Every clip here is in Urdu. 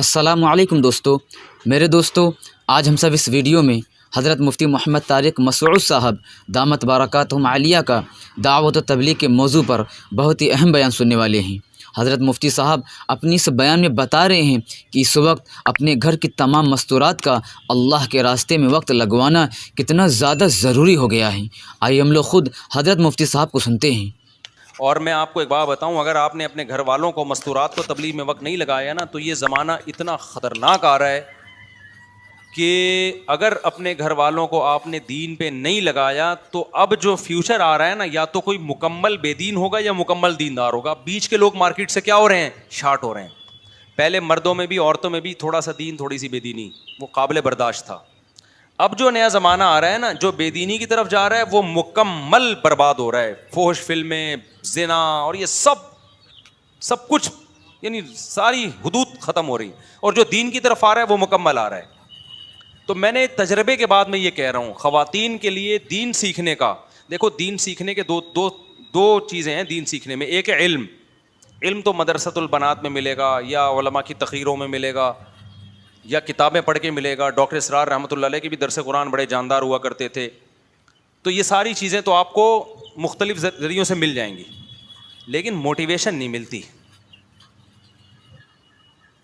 السلام علیکم دوستو، میرے دوستو، آج ہم سب اس ویڈیو میں حضرت مفتی محمد طارق مسعود صاحب دامت برکاتہم عالیہ کا دعوت و تبلیغ کے موضوع پر بہت ہی اہم بیان سننے والے ہیں۔ حضرت مفتی صاحب اپنی اس بیان میں بتا رہے ہیں کہ اس وقت اپنے گھر کی تمام مستورات کا اللہ کے راستے میں وقت لگوانا کتنا زیادہ ضروری ہو گیا ہے۔ آئیے ہم لوگ خود حضرت مفتی صاحب کو سنتے ہیں۔ اور میں آپ کو ایک بات بتاؤں، اگر آپ نے اپنے گھر والوں کو مستورات کو تبلیغ میں وقت نہیں لگایا نا، تو یہ زمانہ اتنا خطرناک آ رہا ہے کہ اگر اپنے گھر والوں کو آپ نے دین پہ نہیں لگایا تو اب جو فیوچر آ رہا ہے نا، یا تو کوئی مکمل بے دین ہوگا یا مکمل دیندار ہوگا۔ بیچ کے لوگ مارکیٹ سے کیا ہو رہے ہیں؟ شارٹ ہو رہے ہیں۔ پہلے مردوں میں بھی عورتوں میں بھی تھوڑا سا دین تھوڑی سی بے دینی وہ قابل برداشت تھا۔ اب جو نیا زمانہ آ رہا ہے نا، جو بے دینی کی طرف جا رہا ہے وہ مکمل برباد ہو رہا ہے۔ فحش فلمیں، زنا اور یہ سب کچھ، یعنی ساری حدود ختم ہو رہی، اور جو دین کی طرف آ رہا ہے وہ مکمل آ رہا ہے۔ تو میں نے تجربے کے بعد میں یہ کہہ رہا ہوں، خواتین کے لیے دین سیکھنے کا، دیکھو دین سیکھنے کے دو چیزیں ہیں دین سیکھنے میں۔ ایک ہے علم تو مدرسۃ البنات میں ملے گا، یا علماء کی تقریروں میں ملے گا، یا کتابیں پڑھ کے ملے گا۔ ڈاکٹر اسرار رحمۃ اللہ علیہ کے بھی درس قرآن بڑے جاندار ہوا کرتے تھے۔ تو یہ ساری چیزیں تو آپ کو مختلف ذریعوں سے مل جائیں گی، لیکن موٹیویشن نہیں ملتی،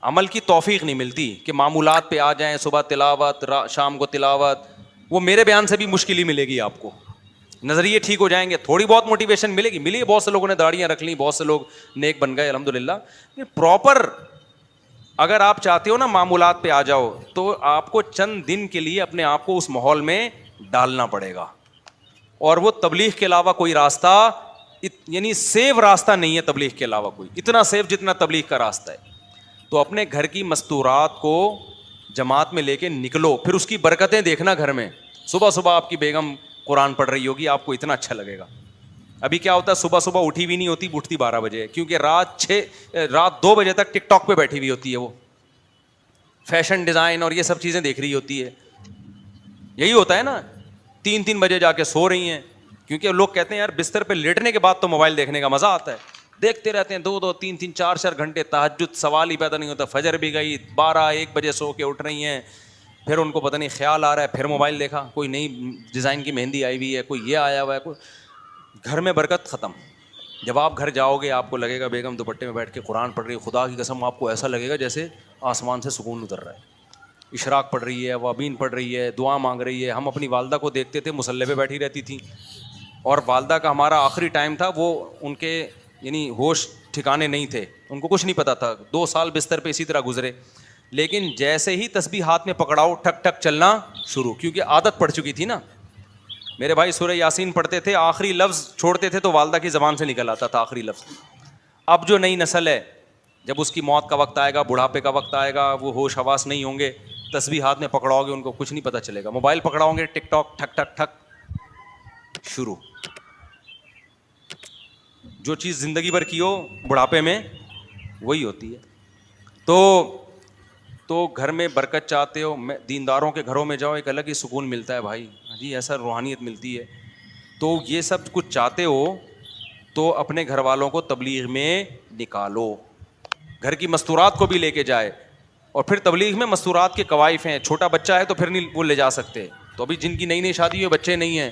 عمل کی توفیق نہیں ملتی کہ معمولات پہ آ جائیں، صبح تلاوت، شام کو تلاوت۔ وہ میرے بیان سے بھی مشکل ہی ملے گی آپ کو۔ نظریے ٹھیک ہو جائیں گے، تھوڑی بہت موٹیویشن ملی ہے، بہت سے لوگوں نے داڑیاں رکھ لیں، بہت سے لوگ نیک بن گئے الحمدللہ۔ پراپر اگر آپ چاہتے ہو نا معمولات پہ آ جاؤ، تو آپ کو چند دن کے لیے اپنے آپ کو اس ماحول میں ڈالنا پڑے گا، اور وہ تبلیغ کے علاوہ کوئی راستہ، یعنی سیف راستہ نہیں ہے تبلیغ کے علاوہ کوئی، اتنا سیف جتنا تبلیغ کا راستہ ہے۔ تو اپنے گھر کی مستورات کو جماعت میں لے کے نکلو، پھر اس کی برکتیں دیکھنا گھر میں۔ صبح صبح آپ کی بیگم قرآن پڑھ رہی ہوگی، آپ کو اتنا اچھا لگے گا۔ ابھی کیا ہوتا ہے، صبح صبح اٹھی بھی نہیں ہوتی، اٹھتی 12 بجے، کیونکہ رات 2 بجے تک ٹک ٹاک پہ بیٹھی ہوئی ہوتی ہے، وہ فیشن ڈیزائن اور یہ سب چیزیں دیکھ رہی ہوتی ہے۔ یہی ہوتا ہے نا، 3 بجے جا کے سو رہی ہیں، کیونکہ لوگ کہتے ہیں یار بستر پہ لیٹنے کے بعد تو موبائل دیکھنے کا مزہ آتا ہے۔ دیکھتے رہتے ہیں 2 3 4 گھنٹے، تہجد سوال ہی پیدا نہیں ہوتا۔ فجر بھی گئی، 12-1 بجے سو کے اٹھ رہی ہیں، پھر ان کو پتہ نہیں خیال آ رہا ہے، پھر موبائل دیکھا، کوئی نئی ڈیزائن کی مہندی آئی ہوئی ہے، کوئی یہ آیا ہوا ہے، کوئی گھر میں برکت ختم۔ جب آپ گھر جاؤ گے آپ کو لگے گا بیگم دوپٹے میں بیٹھ کے قرآن پڑھ رہی ہے، خدا کی قسم آپ کو ایسا لگے گا جیسے آسمان سے سکون اتر رہا ہے۔ اشراق پڑھ رہی ہے، وابین پڑھ رہی ہے، دعا مانگ رہی ہے۔ ہم اپنی والدہ کو دیکھتے تھے مصلی پہ بیٹھی رہتی تھیں، اور والدہ کا ہمارا آخری ٹائم تھا، وہ ان کے یعنی ہوش ٹھکانے نہیں تھے، ان کو کچھ نہیں پتا تھا، 2 سال بستر پہ اسی طرح گزرے۔ لیکن جیسے ہی تسبیح ہاتھ میں پکڑاؤ، ٹھک ٹھک چلنا شروع، کیونکہ عادت پڑ چکی تھی نا۔ میرے بھائی سورہ یاسین پڑھتے تھے، آخری لفظ چھوڑتے تھے تو والدہ کی زبان سے نکل آتا تھا آخری لفظ۔ اب جو نئی نسل ہے، جب اس کی موت کا وقت آئے گا، بڑھاپے کا وقت آئے گا، وہ ہوش حواس نہیں ہوں گے، تسبیح ہاتھ میں پکڑاؤ گے ان کو کچھ نہیں پتہ چلے گا، موبائل پکڑاؤ گے، ٹک ٹاک ٹھک ٹھک ٹھک شروع۔ جو چیز زندگی بھر کی ہو بڑھاپے میں وہی ہوتی ہے۔ تو گھر میں برکت چاہتے ہو، دینداروں کے گھروں میں جاؤ، ایک الگ ہی سکون ملتا ہے بھائی جی، ایسا روحانیت ملتی ہے۔ تو یہ سب کچھ چاہتے ہو تو اپنے گھر والوں کو تبلیغ میں نکالو، گھر کی مستورات کو بھی لے کے جائے۔ اور پھر تبلیغ میں مستورات کے قوائف ہیں، چھوٹا بچہ ہے تو پھر نہیں وہ لے جا سکتے، تو ابھی جن کی نئی شادی ہوئی بچے نہیں ہیں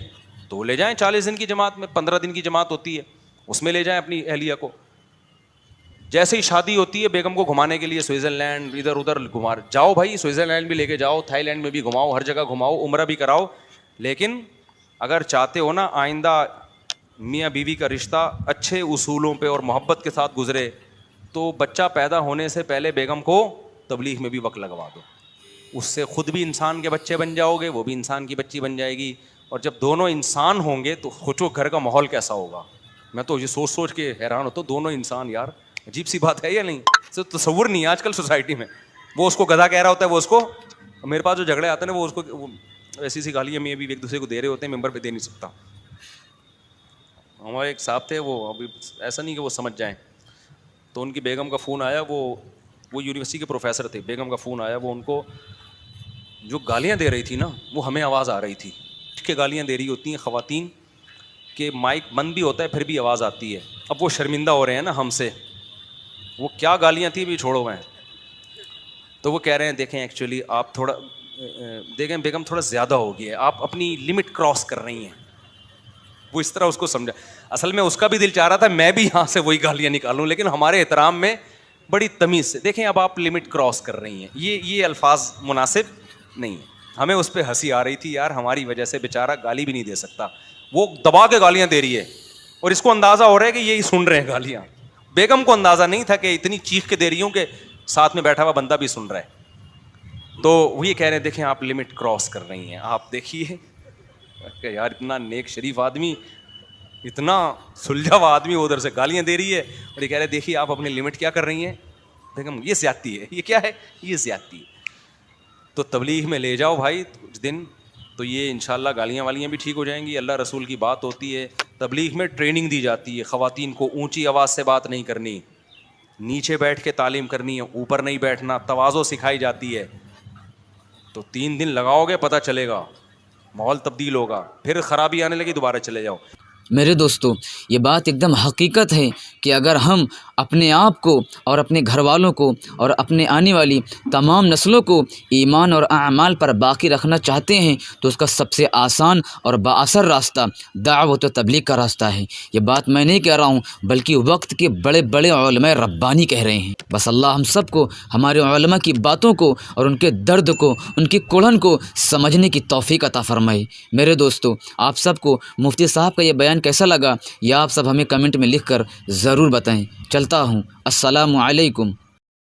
تو وہ لے جائیں 40 دن کی جماعت میں، 15 دن کی جماعت ہوتی ہے، اس میں لے جائیں اپنی اہلیہ کو۔ جیسے ہی شادی ہوتی ہے بیگم کو گھمانے کے لیے سوئٹزرلینڈ ادھر ادھر گھما جاؤ بھائی، سوئٹزرلینڈ بھی لے کے جاؤ، تھائی لینڈ میں بھی گھماؤ، ہر جگہ گھماؤ، عمرہ بھی کراؤ۔ لیکن اگر چاہتے ہو نا آئندہ میاں بیوی کا رشتہ اچھے اصولوں پہ اور محبت کے ساتھ گزرے، تو بچہ پیدا ہونے سے پہلے بیگم کو تبلیغ میں بھی وقت لگوا دو، اس سے خود بھی انسان کے بچے بن جاؤ گے، وہ بھی انسان کی بچی بن جائے گی، اور جب دونوں انسان ہوں گے تو سوچو گھر کا ماحول کیسا ہوگا۔ میں تو یہ سوچ کے حیران ہوتا ہوں، دونوں انسان، یار عجیب سی بات ہے یا نہیں؟ تصور نہیں ہے آج کل سوسائٹی میں۔ وہ اس کو گدھا کہہ رہا ہوتا ہے، وہ اس کو، میرے پاس جو جھگڑے آتے ہیں نا، وہ اس کو ایسی سی گالیاں میں بھی ایک دوسرے کو دے رہے ہوتے ہیں، ممبر پہ دے نہیں سکتا۔ ہمارے ایک صاحب تھے، وہ ابھی ایسا نہیں کہ وہ سمجھ جائیں، تو ان کی بیگم کا فون آیا، وہ یونیورسٹی کے پروفیسر تھے، بیگم کا فون آیا، وہ ان کو جو گالیاں دے رہی تھی نا، وہ ہمیں آواز آ رہی تھی کہ گالیاں دے رہی ہوتی ہیں خواتین، کہ مائک بند بھی ہوتا ہے پھر بھی آواز آتی ہے۔ اب وہ شرمندہ ہو رہے ہیں نا ہم سے، وہ کیا گالیاں تھیں بھی چھوڑو میں، تو وہ کہہ رہے ہیں دیکھیں ایکچولی آپ تھوڑا دیکھیں بیگم تھوڑا زیادہ ہو گیا ہے, آپ اپنی لمٹ کراس کر رہی ہیں. وہ اس طرح اس کو سمجھا. اصل میں اس کا بھی دل چاہ رہا تھا میں بھی یہاں سے وہی گالیاں نکالوں, لیکن ہمارے احترام میں بڑی تمیز سے دیکھیں اب آپ لمٹ کراس کر رہی ہیں, یہ الفاظ مناسب نہیں ہیں. ہمیں اس پہ ہنسی آ رہی تھی یار, ہماری وجہ سے بیچارہ گالی بھی نہیں دے سکتا, وہ دبا کے گالیاں دے رہی ہے اور اس کو اندازہ ہو رہا ہے کہ یہی سن رہے ہیں گالیاں. بیگم کو اندازہ نہیں تھا کہ اتنی چیخ کے دے رہی ہوں کہ ساتھ میں بیٹھا ہوا بندہ بھی سن رہا ہے. تو وہ یہ کہہ رہے ہیں دیکھیں آپ لمٹ کراس کر رہی ہیں, آپ دیکھیے کہ یار اتنا نیک شریف آدمی, اتنا سلجھا ہوا آدمی ادھر سے گالیاں دے رہی ہے اور یہ کہہ رہے دیکھیے آپ اپنی لمٹ کیا کر رہی ہیں. بیگم یہ زیادتی ہے, یہ کیا ہے, یہ زیادتی ہے. تو تبلیغ میں لے جاؤ بھائی کچھ دن, تو یہ انشاءاللہ گالیاں والیاں بھی ٹھیک ہو جائیں گی. اللہ رسول کی بات ہوتی ہے, تبلیغ میں ٹریننگ دی جاتی ہے, خواتین کو اونچی آواز سے بات نہیں کرنی, نیچے بیٹھ کے تعلیم کرنی ہے, اوپر نہیں بیٹھنا, تواضع سکھائی جاتی ہے. تو 3 دن لگاؤ گے پتہ چلے گا, ماحول تبدیل ہوگا, پھر خرابی آنے لگی دوبارہ چلے جاؤ. میرے دوستو یہ بات ایک دم حقیقت ہے کہ اگر ہم اپنے آپ کو اور اپنے گھر والوں کو اور اپنے آنے والی تمام نسلوں کو ایمان اور اعمال پر باقی رکھنا چاہتے ہیں تو اس کا سب سے آسان اور بااثر راستہ دعوت و تبلیغ کا راستہ ہے. یہ بات میں نہیں کہہ رہا ہوں بلکہ وقت کے بڑے بڑے علماء ربانی کہہ رہے ہیں. بس اللہ ہم سب کو ہمارے علماء کی باتوں کو اور ان کے درد کو, ان کی کڑھن کو سمجھنے کی توفیق عطا فرمائے. میرے دوستو آپ سب کو مفتی صاحب کا یہ بیان کیسا لگا یہ آپ سب ہمیں کمنٹ میں لکھ کر ضرور بتائیں. چلتا ہوں, السلام علیکم.